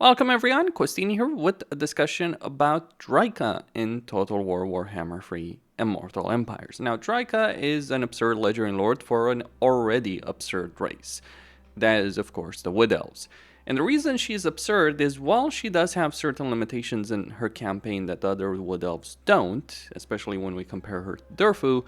Welcome everyone, Costini here with a discussion about Drycha in Total War Warhammer 3 Immortal Empires. Now, Drycha is an absurd legendary lord for an already absurd race. That is, of course, the Wood Elves. And the reason she's absurd is while she does have certain limitations in her campaign that the other Wood Elves don't, especially when we compare her to Durfu,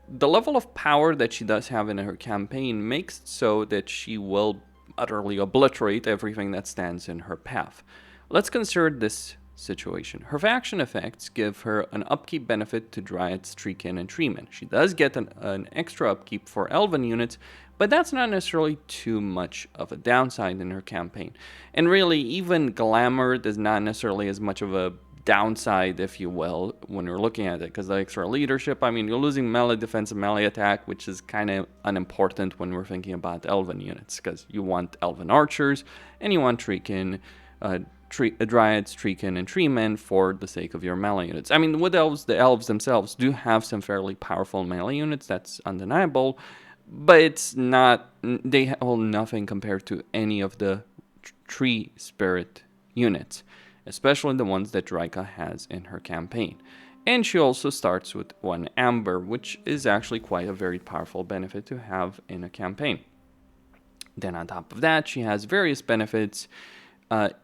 the level of power that she does have in her campaign makes it so that she will utterly obliterate everything that stands in her path. Let's consider this situation. Her faction effects give her an upkeep benefit to Dryads, Treekin, and Treemen. She does get an extra upkeep for Elven units, but that's not necessarily too much of a downside in her campaign. And really, even Glamour is not necessarily as much of a downside, if you will, when you're looking at it, because the extra leadership, I mean, you're losing melee defense and melee attack, which is kind of unimportant when we're thinking about Elven units, because you want Elven archers, and you want Treekin, Dryads, Treekin, and Treemen for the sake of your melee units. I mean, with Elves, the Elves themselves do have some fairly powerful melee units, that's undeniable, but it's not, they hold nothing compared to any of the Tree Spirit units, especially the ones that Drycha has in her campaign. And she also starts with 1 Amber, which is actually quite a very powerful benefit to have in a campaign. Then on top of that, she has various benefits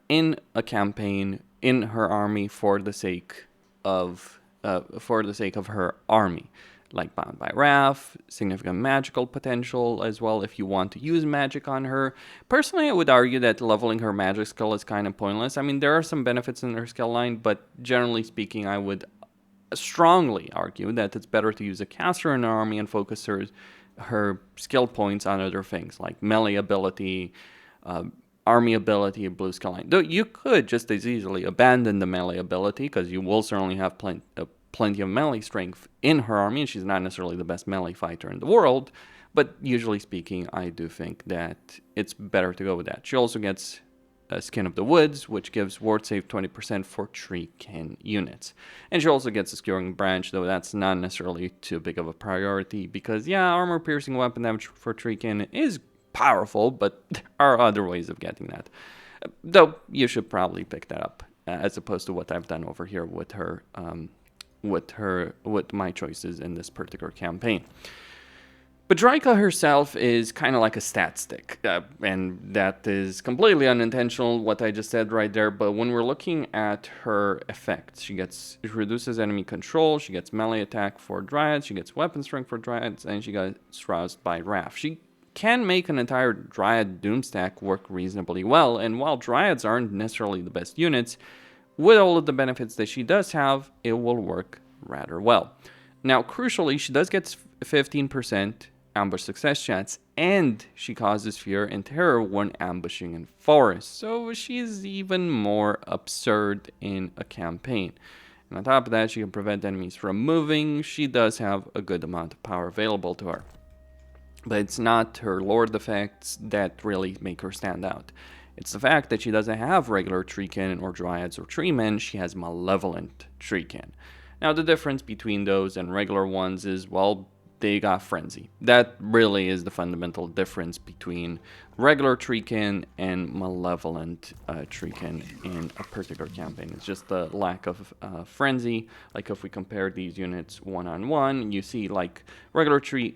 in a campaign in her army for the sake of her army, like Bound by Wrath, significant magical potential as well if you want to use magic on her. Personally, I would argue that leveling her magic skill is kind of pointless. I mean, there are some benefits in her skill line, but generally speaking, I would strongly argue that it's better to use a caster in her army and focus her skill points on other things, like melee ability, army ability, blue skill line. Though you could just as easily abandon the melee ability, because you will certainly have plenty of melee strength in her army, and she's not necessarily the best melee fighter in the world, but usually speaking, I do think that it's better to go with that. She also gets Skin of the Woods, which gives ward save 20% for Treekin units. And she also gets a Skewering Branch, though that's not necessarily too big of a priority, because yeah, armor-piercing weapon damage for Treekin is powerful, but there are other ways of getting that. Though you should probably pick that up, as opposed to what I've done over here with her, with my choices in this particular campaign. But Drycha herself is kind of like a stat stick, and that is completely unintentional, what I just said right there, but when we're looking at her effects, she reduces enemy control, she gets melee attack for Dryads, she gets weapon strength for Dryads, and she gets roused by Wrath. She can make an entire Dryad Doom stack work reasonably well, and while Dryads aren't necessarily the best units, with all of the benefits that she does have, it will work rather well. Now, crucially, she does get 15% ambush success chance, and she causes fear and terror when ambushing in forests, so she's even more absurd in a campaign. And on top of that, she can prevent enemies from moving. She does have a good amount of power available to her. But it's not her lord effects that really make her stand out. It's the fact that she doesn't have regular Treekin or Dryads or Treemen, she has Malevolent Treekin. Now, the difference between those and regular ones is, well, they got Frenzy. That really is the fundamental difference between regular Treekin and Malevolent Treekin in a particular campaign. It's just the lack of Frenzy. Like if we compare these units one-on-one, you see like regular Tree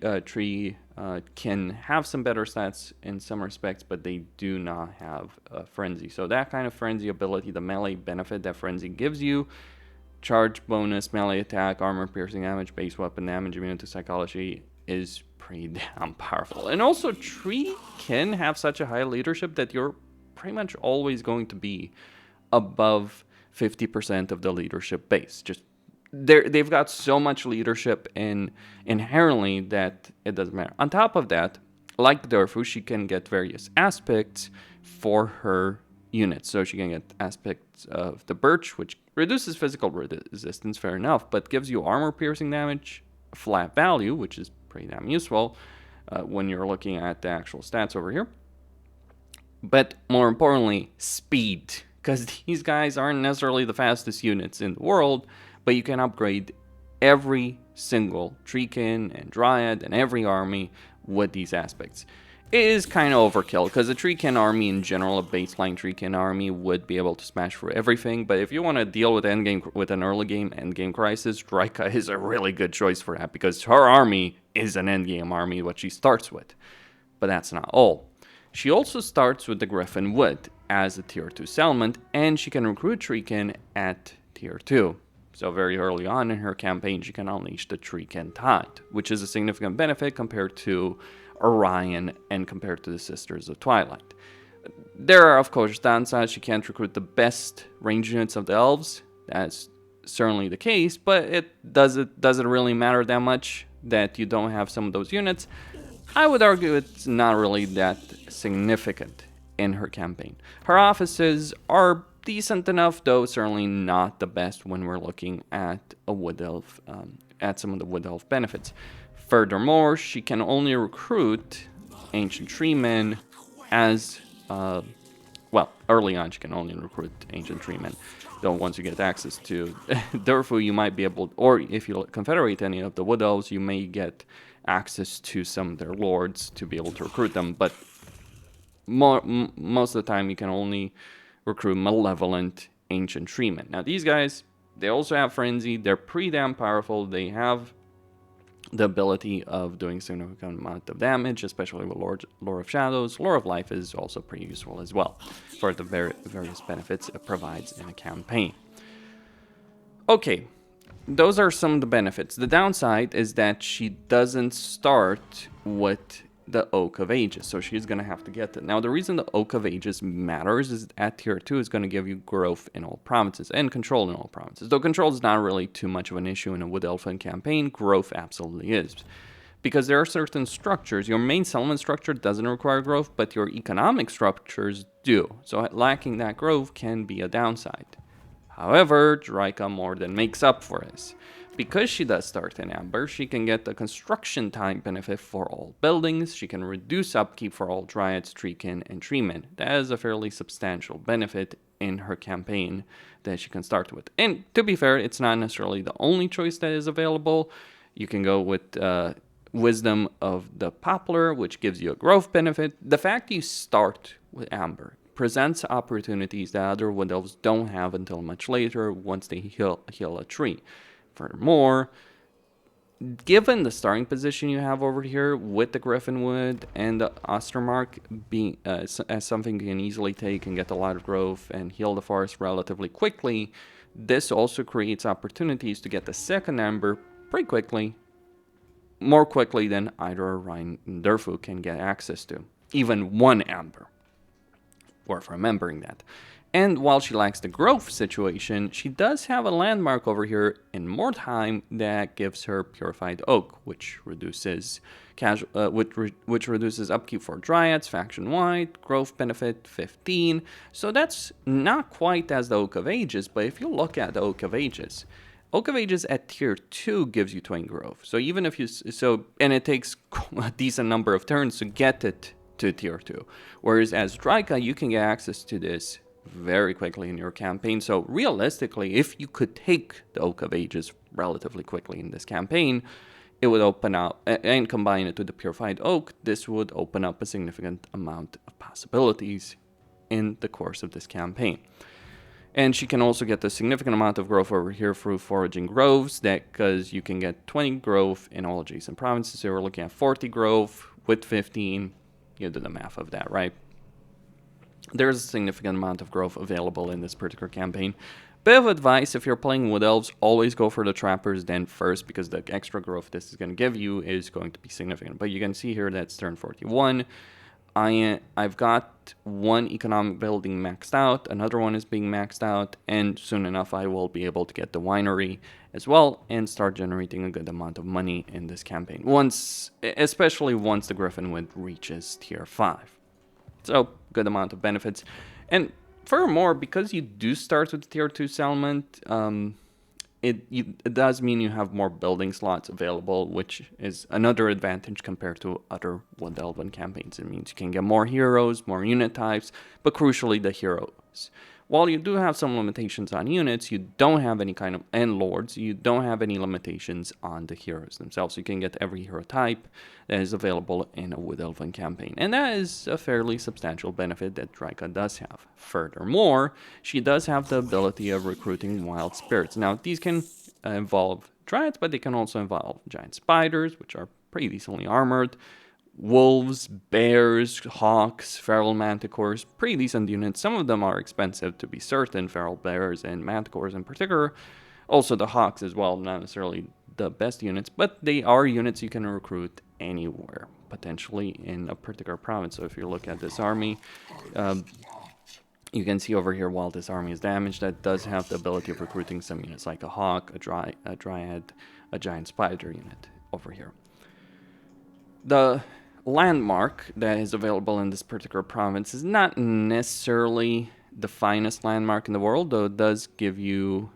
can have some better stats in some respects, but they do not have Frenzy. So that kind of Frenzy ability, the melee benefit that Frenzy gives you, charge bonus, melee attack, armor piercing damage, base weapon damage, immune to psychology, is pretty damn powerful. And also, Tree can have such a high leadership that you're pretty much always going to be above 50% of the leadership base. Just they've got so much leadership inherently that it doesn't matter. On top of that, like Durfu, she can get various aspects for her units. So she can get aspects of the Birch, which reduces physical resistance, fair enough, but gives you armor piercing damage, flat value, which is pretty damn useful when you're looking at the actual stats over here. But more importantly, speed, because these guys aren't necessarily the fastest units in the world, but you can upgrade every single Treekin and Dryad and every army with these aspects. is kind of overkill, because a Treekin army in general, a baseline Treekin army, would be able to smash through everything. But if you want to deal with endgame, with an early game endgame crisis, Drycha is a really good choice for that, because her army is an endgame army, what she starts with. But that's not all. She also starts with the Griffin Wood as a tier 2 settlement, and she can recruit Treekin at tier 2. So very early on in her campaign, she can unleash the Treekin Tide, which is a significant benefit compared to Orion and compared to the Sisters of Twilight. There are, of course, downsides. She can't recruit the best range units of the Elves. That's certainly the case, but it doesn't really matter that much that you don't have some of those units. I would argue it's not really that significant in her campaign. Her offices are decent enough, though certainly not the best when we're looking at a Wood Elf, at some of the Wood Elf benefits. Furthermore, she can only recruit Ancient Treemen as, well, early on she can only recruit Ancient Treemen. Though once you get access to Durfu, you might be able, or if you confederate any of the Wood Elves, you may get access to some of their lords to be able to recruit them. But most of the time, you can only recruit Malevolent Ancient Treemen. Now, these guys, they also have Frenzy. They're pretty damn powerful. They have the ability of doing significant amount of damage, especially with Lore of Shadows. Lore of Life is also pretty useful as well for the various benefits it provides in a campaign. Okay, those are some of the benefits. The downside is that she doesn't start with the Oak of Ages, so she's going to have to get it. Now, the reason the Oak of Ages matters is at tier 2 is going to give you growth in all provinces and control in all provinces. Though control is not really too much of an issue in a Wood Elfin campaign, growth absolutely is. Because there are certain structures. Your main settlement structure doesn't require growth, but your economic structures do. So lacking that growth can be a downside. However, Drycha more than makes up for this. Because she does start in Amber, she can get the construction time benefit for all buildings. She can reduce upkeep for all Dryads, Treekin, and Treemen. That is a fairly substantial benefit in her campaign that she can start with. And to be fair, it's not necessarily the only choice that is available. You can go with Wisdom of the Poplar, which gives you a growth benefit. The fact you start with Amber presents opportunities that other Wood Elves don't have until much later once they heal a tree. Furthermore, given the starting position you have over here with the Griffinwood and the Ostermark being as something you can easily take and get a lot of growth and heal the forest relatively quickly, this also creates opportunities to get the second Amber pretty quickly, more quickly than either Orion and Durfu can get access to. Even one Amber. Worth remembering that. And while she lacks the growth situation, she does have a landmark over here in Mordheim that gives her Purified Oak, which reduces which reduces upkeep for Dryads, faction-wide, growth benefit 15. So that's not quite as the Oak of Ages, but if you look at the Oak of Ages at tier 2 gives you 20 growth. So even if you, and it takes a decent number of turns to get it to tier 2. Whereas as Drycha, you can get access to this very quickly in your campaign. So realistically, if you could take the Oak of Ages relatively quickly in this campaign, it would open up, and combine it with the Purified Oak, this would open up a significant amount of possibilities in the course of this campaign. And she can also get a significant amount of growth over here through Foraging Groves, that because you can get 20 growth in all adjacent provinces. So we're looking at 40 growth with 15. You do the math of that, right? There's a significant amount of growth available in this particular campaign. Bit of advice, if you're playing Wood Elves, always go for the Trappers Den first, because the extra growth this is going to give you is going to be significant. But you can see here that's turn 41. I've got one economic building maxed out, another one is being maxed out, and soon enough I will be able to get the winery as well and start generating a good amount of money in this campaign. Especially once the Griffinwood reaches tier 5. So, good amount of benefits. And furthermore, because you do start with tier 2 settlement, it does mean you have more building slots available, which is another advantage compared to other Wood Elven campaigns. It means you can get more heroes, more unit types, but crucially the heroes. while you do have some limitations on units, you don't have any kind of, and lords, you don't have any limitations on the heroes themselves. You can get every hero type that is available in a Wood Elven campaign. And that is a fairly substantial benefit that Drycha does have. Furthermore, she does have the ability of recruiting wild spirits. Now, these can involve dryads, but they can also involve giant spiders, which are pretty decently armored, wolves, bears, hawks, feral manticores, pretty decent units. Some of them are expensive to be certain, feral bears and manticores in particular. Also the hawks as well, not necessarily the best units, but they are units you can recruit anywhere, potentially in a particular province. So if you look at this army, you can see over here, while this army is damaged, that does have the ability of recruiting some units like a hawk, a dryad, a giant spider unit over here. The landmark that is available in this particular province is not necessarily the finest landmark in the world, though it does give you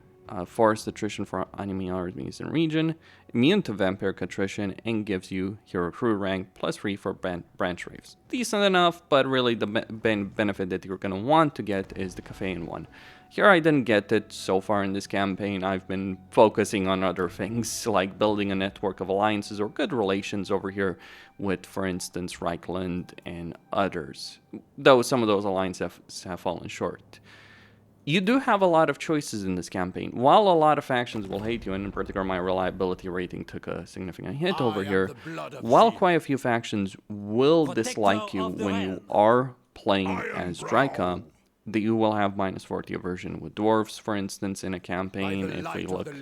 forest attrition for enemy armies in region, immune to vampiric attrition, and gives you hero crew rank +3 for branch raves. Decent enough, but really the benefit that you're going to want to get is the Caffeine one. Here I didn't get it so far in this campaign. I've been focusing on other things, like building a network of alliances or good relations over here with, for instance, Reichland and others, though some of those alliances have fallen short. You do have a lot of choices in this campaign. While a lot of factions will hate you, and in particular my reliability rating took a significant hit over here, while quite a few factions will dislike you when you are playing as Drycha, that you will have -40 aversion with dwarves, for instance, in a campaign. If we look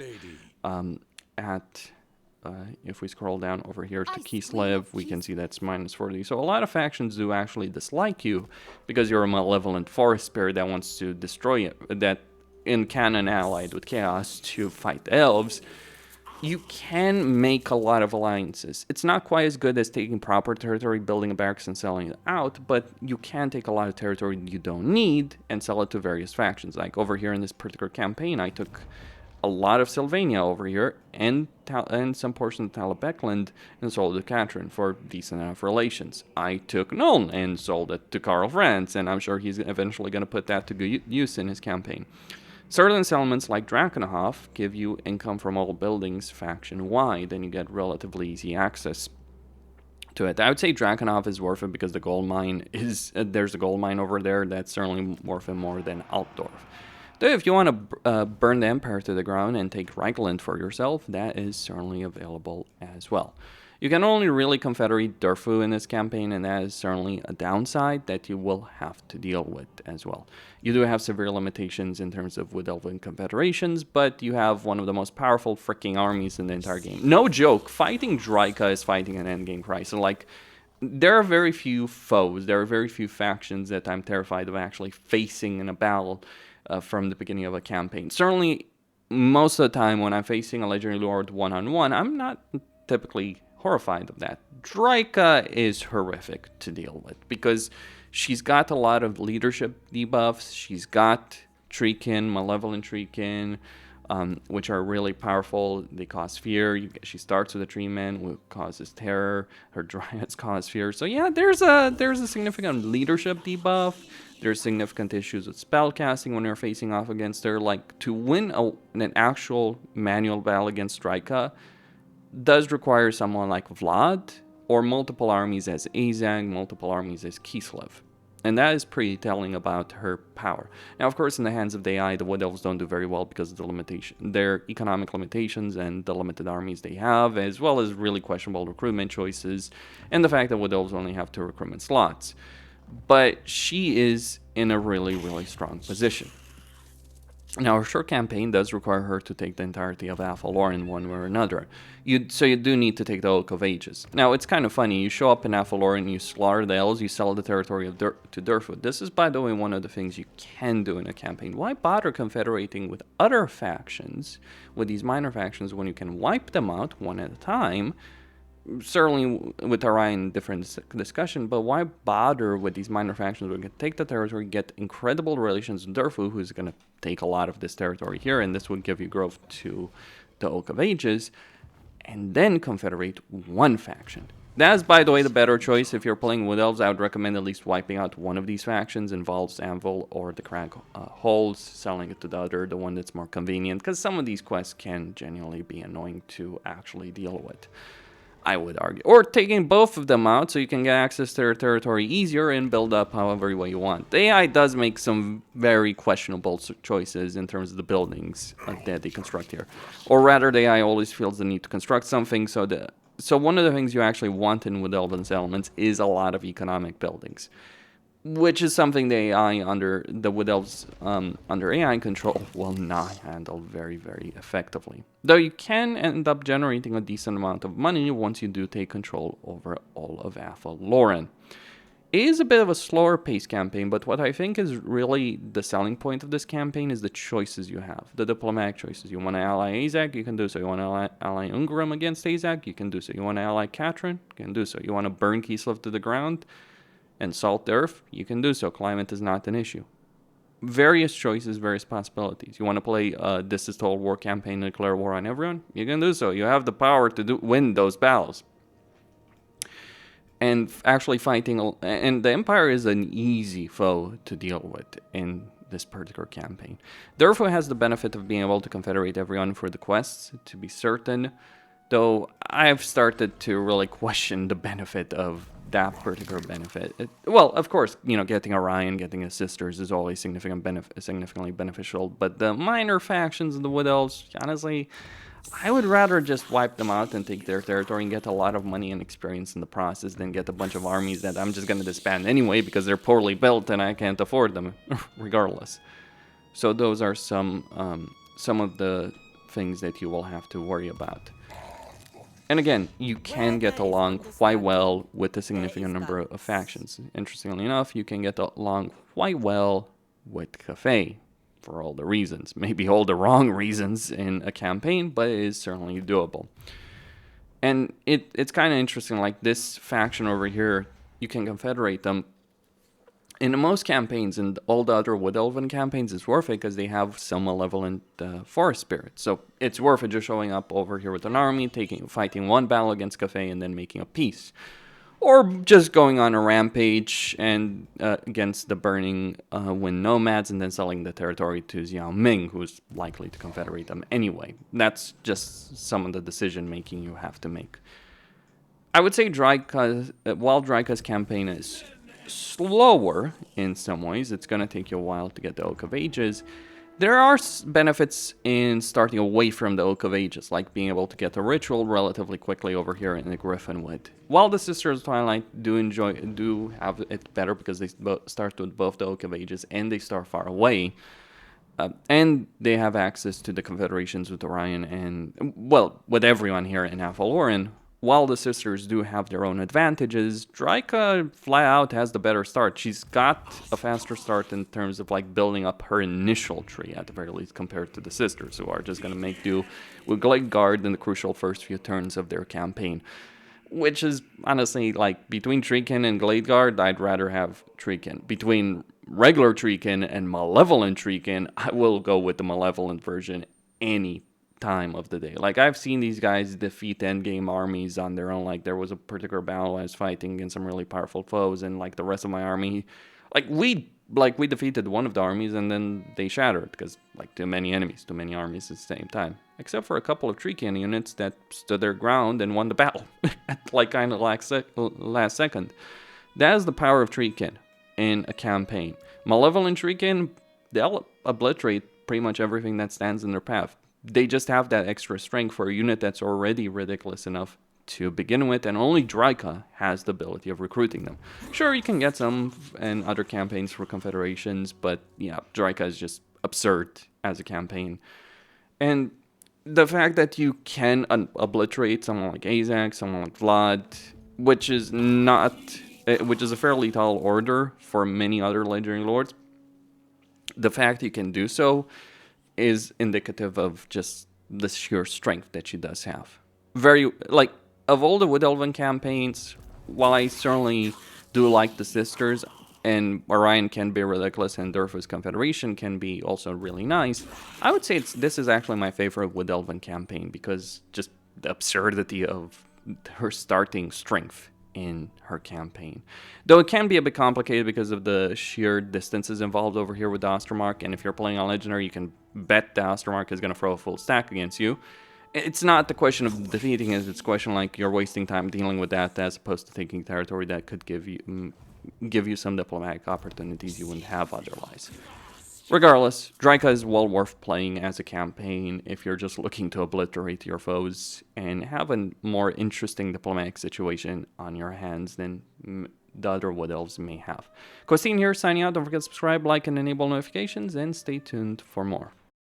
if we scroll down over here to Kislev, we can see that's -40. So a lot of factions do actually dislike you because you're a malevolent forest spirit that wants to destroy it, that in canon allied with chaos to fight elves. You can make a lot of alliances. It's not quite as good as taking proper territory, building a barracks and selling it out, but you can take a lot of territory you don't need and sell it to various factions. Like over here in this particular campaign, I took a lot of Sylvania over here and some portion of Talabecland and sold it to Catherine for decent enough relations. I took Nuln and sold it to Karl Franz, and I'm sure he's eventually going to put that to good use in his campaign. Certain settlements like Drakenhof give you income from all buildings faction-wide, and you get relatively easy access to it. I would say Drakenhof is worth it because the gold mine is... there's a gold mine over there that's certainly worth it more than Altdorf. Though if you want to burn the Empire to the ground and take Reichland for yourself, that is certainly available as well. You can only really confederate Durfu in this campaign, and that is certainly a downside that you will have to deal with as well. You do have severe limitations in terms of Wood Elven confederations, but you have one of the most powerful freaking armies in the entire game. No joke, fighting Drycha is fighting an endgame crisis. Like, there are very few foes, there are very few factions that I'm terrified of actually facing in a battle from the beginning of a campaign. Certainly, most of the time when I'm facing a Legendary Lord one-on-one, I'm not typically horrified of that. Drycha is horrific to deal with because she's got a lot of leadership debuffs. She's got Treekin, Malevolent Treekin, which are really powerful. They cause fear. She starts with a Tree Man, which causes terror. Her Dryads cause fear. So yeah, there's a significant leadership debuff. There's significant issues with spellcasting when you're facing off against her. Like, to win an actual manual battle against Drycha does require someone like Vlad, or multiple armies as Azag, multiple armies as Kislev. And that is pretty telling about her power. Now, of course, in the hands of the AI, the Wood Elves don't do very well because of their economic limitations and the limited armies they have, as well as really questionable recruitment choices, and the fact that Wood Elves only have 2 recruitment slots. But she is in a really, really strong position. Now, her short campaign does require her to take the entirety of Athalor in one way or another. So you do need to take the Oak of Ages. Now, it's kind of funny. You show up in Athalor and you slaughter the Elves, you sell the territory to Durfu. This is, by the way, one of the things you can do in a campaign. Why bother confederating with other factions, with these minor factions, when you can wipe them out one at a time? Certainly with Orion, different discussion, but why bother with these minor factions? We can take the territory, get incredible relations with Durfu, who's going to take a lot of this territory here, and this would give you growth to the Oak of Ages, and then confederate one faction. That's, by the way, the better choice. If you're playing Wood Elves, I would recommend at least wiping out one of these factions, involves Anvil or the Crack Holes, selling it to the other, the one that's more convenient, because some of these quests can genuinely be annoying to actually deal with, I would argue. Or taking both of them out so you can get access to their territory easier and build up however way you want. The AI does make some very questionable choices in terms of the buildings that they construct here. Or rather, the AI always feels the need to construct something, so one of the things you actually want in Wood Elven settlements is a lot of economic buildings, which is something the AI under the Wood Elves under AI control will not handle very, very effectively. Though you can end up generating a decent amount of money once you do take control over all of Laurent. It is a bit of a slower paced campaign, but what I think is really the selling point of this campaign is the choices you have, the diplomatic choices. You want to ally Azak, you can do so. You want to ally Ungarim against Azak, you can do so. You want to ally Katrin, you can do so. You want to burn Kislev to the ground and salt the earth, you can do so. Climate is not an issue. Various choices, various possibilities. You want to play This is Total War campaign and declare war on everyone, you can do so. You have the power to win those battles. And actually fighting, and the Empire is an easy foe to deal with in this particular campaign. Therefore, it has the benefit of being able to confederate everyone for the quests, to be certain. Though I've started to really question the benefit of that particular benefit. Well, of course, getting Orion, getting his sisters is always significantly beneficial. But the minor factions of the Wood Elves, honestly, I would rather just wipe them out and take their territory and get a lot of money and experience in the process than get a bunch of armies that I'm just going to disband anyway because they're poorly built and I can't afford them, regardless. So those are some of the things that you will have to worry about. And again, you can get along quite well with a significant number of factions. Interestingly enough, you can get along quite well with Kebie. For all the reasons. Maybe all the wrong reasons in a campaign, but it is certainly doable. And it's kind of interesting, like this faction over here, you can confederate them. In most campaigns, and all the other Wood Elven campaigns, it's worth it because they have some malevolent forest spirits. So it's worth it just showing up over here with an army, fighting one battle against Kebie, and then making a peace. Or just going on a rampage and against the Burning Wind Nomads and then selling the territory to Xiao Ming, who's likely to confederate them anyway. That's just some of the decision-making you have to make. I would say while Drycha's campaign is slower in some ways, it's going to take you a while to get the Oak of Ages. There are benefits in starting away from the Oak of Ages, like being able to get a ritual relatively quickly over here in the Griffinwood. While the Sisters of Twilight do have it better because they start with both the Oak of Ages and they start far away, and they have access to the confederations with Orion and, well, with everyone here in Laurent. While the sisters do have their own advantages, Drycha flat out has the better start. She's got a faster start in terms of like building up her initial tree at the very least compared to the sisters, who are just going to make do with Glade Guard in the crucial first few turns of their campaign. Which is honestly like between Treekin and Glade Guard, I'd rather have Treekin. Between regular Treekin and Malevolent Treekin, I will go with the Malevolent version any time of the day. Like, I've seen these guys defeat endgame armies on their own. Like, there was a particular battle I was fighting against some really powerful foes, and like the rest of my army, we defeated one of the armies and then they shattered because like too many enemies, too many armies at the same time. Except for a couple of Treekin units that stood their ground and won the battle at like kind of last second. That is the power of Treekin in a campaign. Malevolent Treekin, they'll obliterate pretty much everything that stands in their path. They just have that extra strength for a unit that's already ridiculous enough to begin with, and only Drycha has the ability of recruiting them. Sure, you can get some in other campaigns for confederations, but yeah, Drycha is just absurd as a campaign. And the fact that you can obliterate someone like Azak, someone like Vlad, which is a fairly tall order for many other legendary lords, the fact you can do so is indicative of just the sheer strength that she does have. Of all the Wood Elven campaigns, while I certainly do like the sisters, and Orion can be ridiculous, and Durfa's Confederation can be also really nice, I would say this is actually my favorite Wood Elven campaign, because just the absurdity of her starting strength in her campaign. Though it can be a bit complicated because of the sheer distances involved over here with the Ostermark, and if you're playing on Legendary, you can bet the Ostermark is going to throw a full stack against you. It's not the question of defeating it, it's a question like you're wasting time dealing with that as opposed to taking territory that could give you some diplomatic opportunities you wouldn't have otherwise. Regardless, Drycha is well worth playing as a campaign if you're just looking to obliterate your foes and have a more interesting diplomatic situation on your hands than the other Wood Elves may have. Costin here, signing out. Don't forget to subscribe, like, and enable notifications, and stay tuned for more.